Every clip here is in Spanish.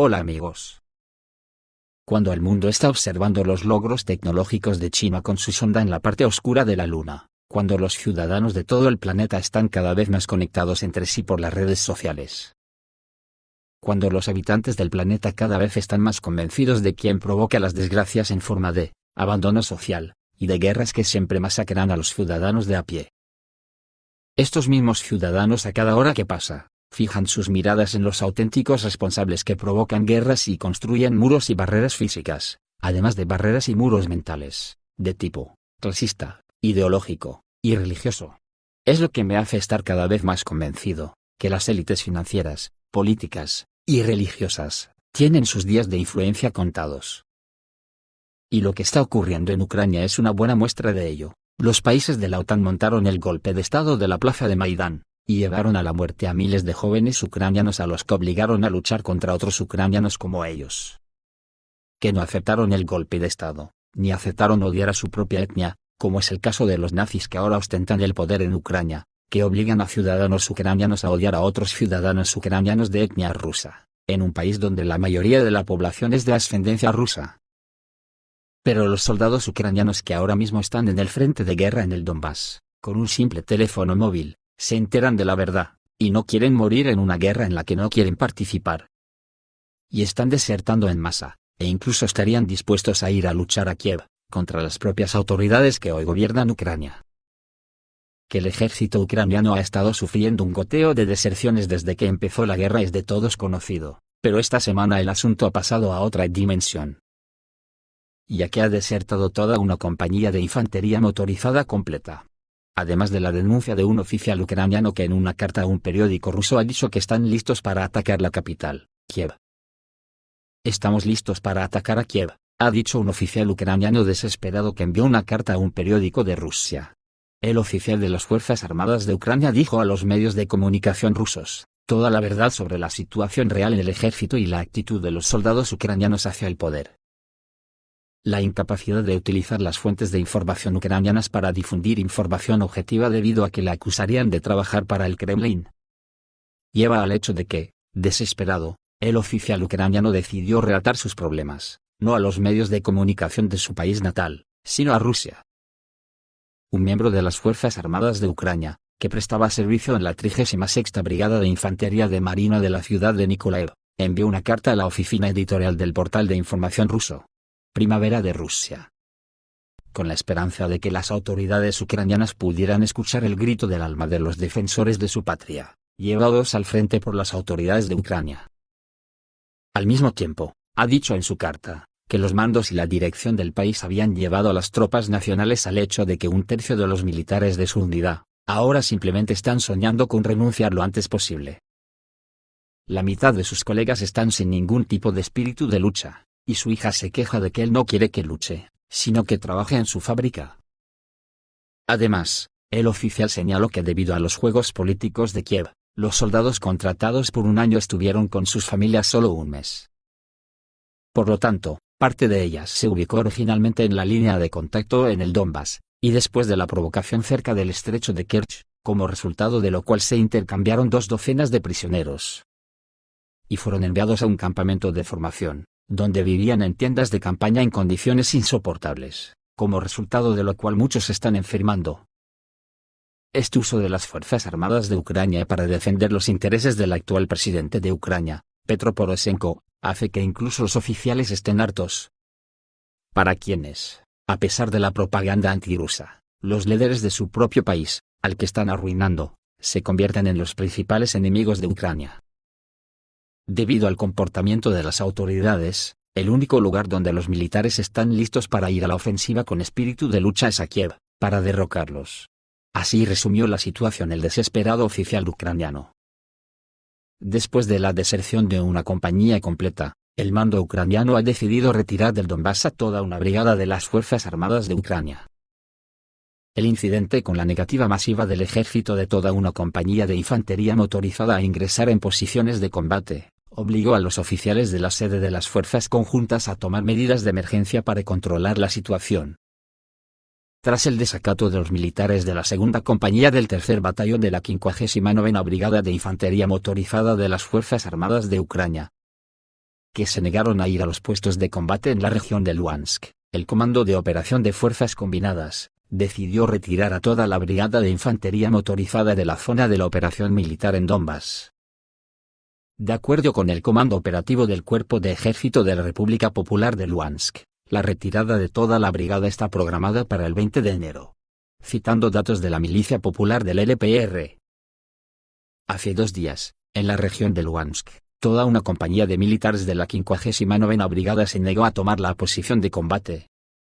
Hola amigos. Cuando el mundo está observando los logros tecnológicos de China con su sonda en la parte oscura de la Luna, cuando los ciudadanos de todo el planeta están cada vez más conectados entre sí por las redes sociales, cuando los habitantes del planeta cada vez están más convencidos de quién provoca las desgracias en forma de abandono social y de guerras que siempre masacran a los ciudadanos de a pie. Estos mismos ciudadanos a cada hora que pasa, fijan sus miradas en los auténticos responsables que provocan guerras y construyen muros y barreras físicas, además de barreras y muros mentales, de tipo clasista, ideológico y religioso. Es lo que me hace estar cada vez más convencido que las élites financieras, políticas y religiosas tienen sus días de influencia contados. Y lo que está ocurriendo en Ucrania es una buena muestra de ello. Los países de la OTAN montaron el golpe de estado de la plaza de Maidán y llevaron a la muerte a miles de jóvenes ucranianos a los que obligaron a luchar contra otros ucranianos como ellos, que no aceptaron el golpe de estado, ni aceptaron odiar a su propia etnia, como es el caso de los nazis que ahora ostentan el poder en Ucrania, que obligan a ciudadanos ucranianos a odiar a otros ciudadanos ucranianos de etnia rusa, en un país donde la mayoría de la población es de ascendencia rusa. Pero los soldados ucranianos que ahora mismo están en el frente de guerra en el Donbass, con un simple teléfono móvil, se enteran de la verdad, y no quieren morir en una guerra en la que no quieren participar. Y están desertando en masa, e incluso estarían dispuestos a ir a luchar a Kiev, contra las propias autoridades que hoy gobiernan Ucrania. Que el ejército ucraniano ha estado sufriendo un goteo de deserciones desde que empezó la guerra es de todos conocido, pero esta semana el asunto ha pasado a otra dimensión, ya que ha desertado toda una compañía de infantería motorizada completa. Además de la denuncia de un oficial ucraniano que en una carta a un periódico ruso ha dicho que están listos para atacar la capital, Kiev. Estamos listos para atacar a Kiev, ha dicho un oficial ucraniano desesperado que envió una carta a un periódico de Rusia. El oficial de las Fuerzas Armadas de Ucrania dijo a los medios de comunicación rusos toda la verdad sobre la situación real en el ejército y la actitud de los soldados ucranianos hacia el poder. La incapacidad de utilizar las fuentes de información ucranianas para difundir información objetiva debido a que la acusarían de trabajar para el Kremlin, lleva al hecho de que, desesperado, el oficial ucraniano decidió relatar sus problemas, no a los medios de comunicación de su país natal, sino a Rusia. Un miembro de las Fuerzas Armadas de Ucrania, que prestaba servicio en la 36ª Brigada de Infantería de Marina de la ciudad de Nikolaev, envió una carta a la oficina editorial del portal de información ruso, Primavera de Rusia, con la esperanza de que las autoridades ucranianas pudieran escuchar el grito del alma de los defensores de su patria, llevados al frente por las autoridades de Ucrania. Al mismo tiempo, ha dicho en su carta, que los mandos y la dirección del país habían llevado a las tropas nacionales al hecho de que un tercio de los militares de su unidad, ahora simplemente están soñando con renunciar lo antes posible. La mitad de sus colegas están sin ningún tipo de espíritu de lucha, y su hija se queja de que él no quiere que luche, sino que trabaje en su fábrica. Además, el oficial señaló que debido a los juegos políticos de Kiev, los soldados contratados por un año estuvieron con sus familias solo un mes. Por lo tanto, parte de ellas se ubicó originalmente en la línea de contacto en el Donbass, y después de la provocación cerca del estrecho de Kerch, como resultado de lo cual se intercambiaron 2 docenas de prisioneros, y fueron enviados a un campamento de formación, donde vivían en tiendas de campaña en condiciones insoportables, como resultado de lo cual muchos están enfermando. Este uso de las Fuerzas Armadas de Ucrania para defender los intereses del actual presidente de Ucrania, Petro Poroshenko, hace que incluso los oficiales estén hartos. Para quienes, a pesar de la propaganda antirrusa, los líderes de su propio país, al que están arruinando, se convierten en los principales enemigos de Ucrania. Debido al comportamiento de las autoridades, el único lugar donde los militares están listos para ir a la ofensiva con espíritu de lucha es a Kiev, para derrocarlos. Así resumió la situación el desesperado oficial ucraniano. Después de la deserción de una compañía completa, el mando ucraniano ha decidido retirar del Donbass a toda una brigada de las Fuerzas Armadas de Ucrania. El incidente con la negativa masiva del ejército de toda una compañía de infantería motorizada a ingresar en posiciones de combate, obligó a los oficiales de la sede de las fuerzas conjuntas a tomar medidas de emergencia para controlar la situación. Tras el desacato de los militares de la 2ª Compañía del 3er Batallón de la 59ª Brigada de Infantería Motorizada de las Fuerzas Armadas de Ucrania, que se negaron a ir a los puestos de combate en la región de Luhansk, el Comando de Operación de Fuerzas Combinadas decidió retirar a toda la brigada de infantería motorizada de la zona de la operación militar en Donbass. De acuerdo con el Comando Operativo del Cuerpo de Ejército de la República Popular de Luhansk, la retirada de toda la brigada está programada para el 20 de enero. Citando datos de la Milicia Popular del LPR. Hace 2 días, en la región de Luhansk, toda una compañía de militares de la 59ª Brigada se negó a tomar la posición de combate.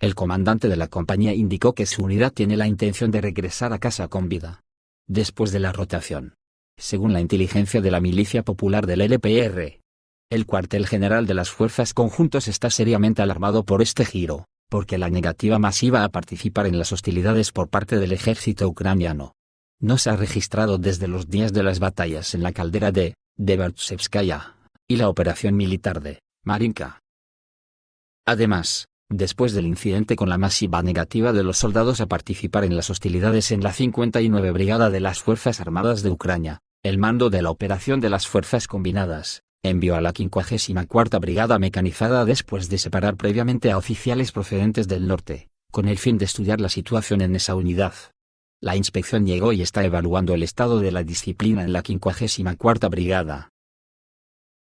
El comandante de la compañía indicó que su unidad tiene la intención de regresar a casa con vida. Después de la rotación. Según la inteligencia de la Milicia Popular del LPR. El cuartel general de las fuerzas conjuntos está seriamente alarmado por este giro, porque la negativa masiva a participar en las hostilidades por parte del ejército ucraniano no se ha registrado desde los días de las batallas en la caldera de Debaltsevskaya y la operación militar de Marinka. Además, después del incidente con la masiva negativa de los soldados a participar en las hostilidades en la 59 Brigada de las Fuerzas Armadas de Ucrania, el mando de la operación de las Fuerzas Combinadas envió a la 54ª Brigada Mecanizada después de separar previamente a oficiales procedentes del norte, con el fin de estudiar la situación en esa unidad. La inspección llegó y está evaluando el estado de la disciplina en la 54ª Brigada.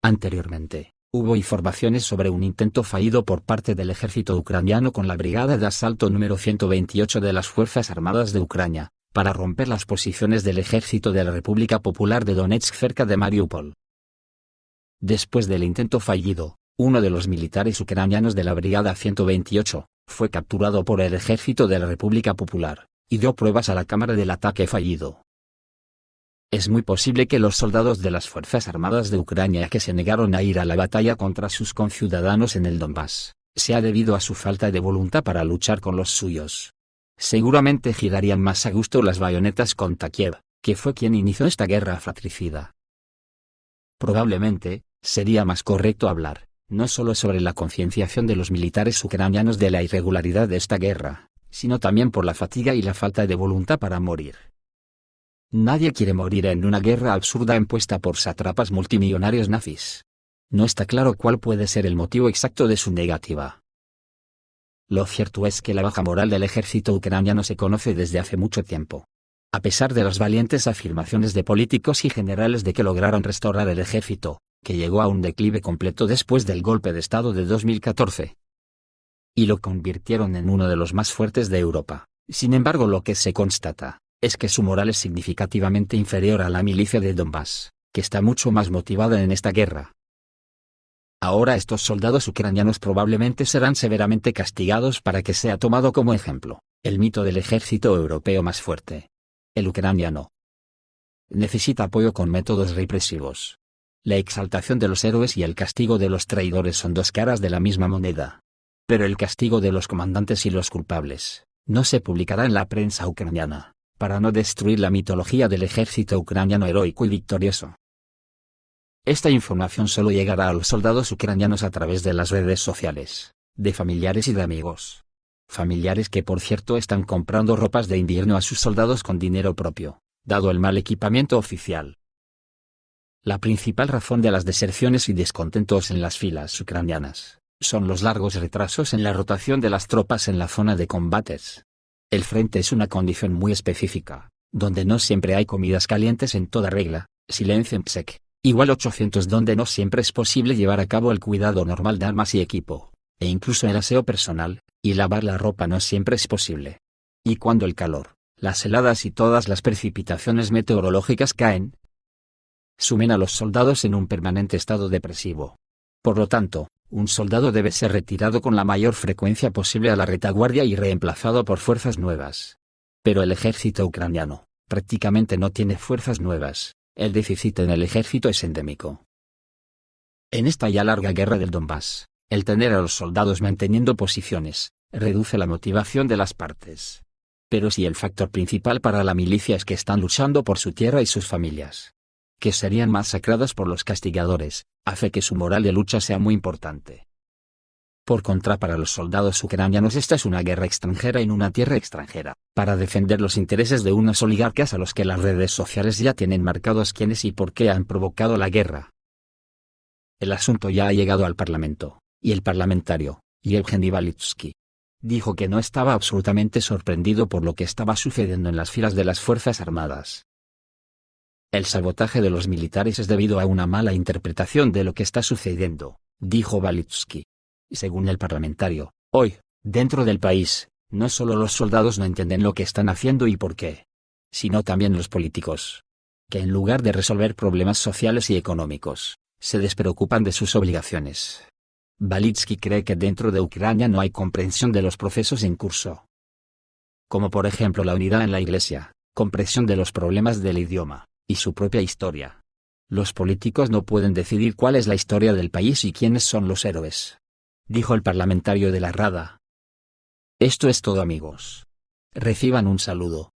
Anteriormente, hubo informaciones sobre un intento fallido por parte del ejército ucraniano con la Brigada de Asalto número 128 de las Fuerzas Armadas de Ucrania, para romper las posiciones del ejército de la República Popular de Donetsk cerca de Mariupol. Después del intento fallido, uno de los militares ucranianos de la Brigada 128, fue capturado por el ejército de la República Popular, y dio pruebas a la cámara del ataque fallido. Es muy posible que los soldados de las Fuerzas Armadas de Ucrania que se negaron a ir a la batalla contra sus conciudadanos en el Donbass, sea debido a su falta de voluntad para luchar con los suyos. Seguramente girarían más a gusto las bayonetas contra Kiev, que fue quien inició esta guerra fratricida. Probablemente, sería más correcto hablar, no solo sobre la concienciación de los militares ucranianos de la irregularidad de esta guerra, sino también por la fatiga y la falta de voluntad para morir. Nadie quiere morir en una guerra absurda impuesta por sátrapas multimillonarios nazis. No está claro cuál puede ser el motivo exacto de su negativa. Lo cierto es que la baja moral del ejército ucraniano se conoce desde hace mucho tiempo. A pesar de las valientes afirmaciones de políticos y generales de que lograron restaurar el ejército, que llegó a un declive completo después del golpe de Estado de 2014. Y lo convirtieron en uno de los más fuertes de Europa. Sin embargo, lo que se constata es que su moral es significativamente inferior a la milicia de Donbass, que está mucho más motivada en esta guerra. Ahora estos soldados ucranianos probablemente serán severamente castigados para que sea tomado como ejemplo, el mito del ejército europeo más fuerte. El ucraniano necesita apoyo con métodos represivos. La exaltación de los héroes y el castigo de los traidores son dos caras de la misma moneda. Pero el castigo de los comandantes y los culpables no se publicará en la prensa ucraniana, para no destruir la mitología del ejército ucraniano heroico y victorioso. Esta información solo llegará a los soldados ucranianos a través de las redes sociales, de familiares y de amigos. Familiares que por cierto están comprando ropas de invierno a sus soldados con dinero propio, dado el mal equipamiento oficial. La principal razón de las deserciones y descontentos en las filas ucranianas son los largos retrasos en la rotación de las tropas en la zona de combates. El frente es una condición muy específica, donde no siempre hay comidas calientes en toda regla, silencio en PSEC, igual 800 donde no siempre es posible llevar a cabo el cuidado normal de armas y equipo, e incluso el aseo personal, y lavar la ropa no siempre es posible. Y cuando el calor, las heladas y todas las precipitaciones meteorológicas caen, sumen a los soldados en un permanente estado depresivo. Por lo tanto, un soldado debe ser retirado con la mayor frecuencia posible a la retaguardia y reemplazado por fuerzas nuevas. Pero el ejército ucraniano, prácticamente no tiene fuerzas nuevas, el déficit en el ejército es endémico. En esta ya larga guerra del Donbass, el tener a los soldados manteniendo posiciones, reduce la motivación de las partes. Pero si el factor principal para la milicia es que están luchando por su tierra y sus familias, que serían masacradas por los castigadores, hace que su moral de lucha sea muy importante. Por contra, para los soldados ucranianos esta es una guerra extranjera en una tierra extranjera, para defender los intereses de unos oligarcas a los que las redes sociales ya tienen marcados quiénes y por qué han provocado la guerra. El asunto ya ha llegado al Parlamento, y el parlamentario, Yevgeny Balitsky, dijo que no estaba absolutamente sorprendido por lo que estaba sucediendo en las filas de las Fuerzas Armadas. El sabotaje de los militares es debido a una mala interpretación de lo que está sucediendo, dijo Balitsky. Según el parlamentario, hoy, dentro del país, no solo los soldados no entienden lo que están haciendo y por qué, sino también los políticos, que en lugar de resolver problemas sociales y económicos, se despreocupan de sus obligaciones. Balitsky cree que dentro de Ucrania no hay comprensión de los procesos en curso, como por ejemplo la unidad en la Iglesia, comprensión de los problemas del idioma, y su propia historia. Los políticos no pueden decidir cuál es la historia del país y quiénes son los héroes, dijo el parlamentario de la Rada. Esto es todo, amigos. Reciban un saludo.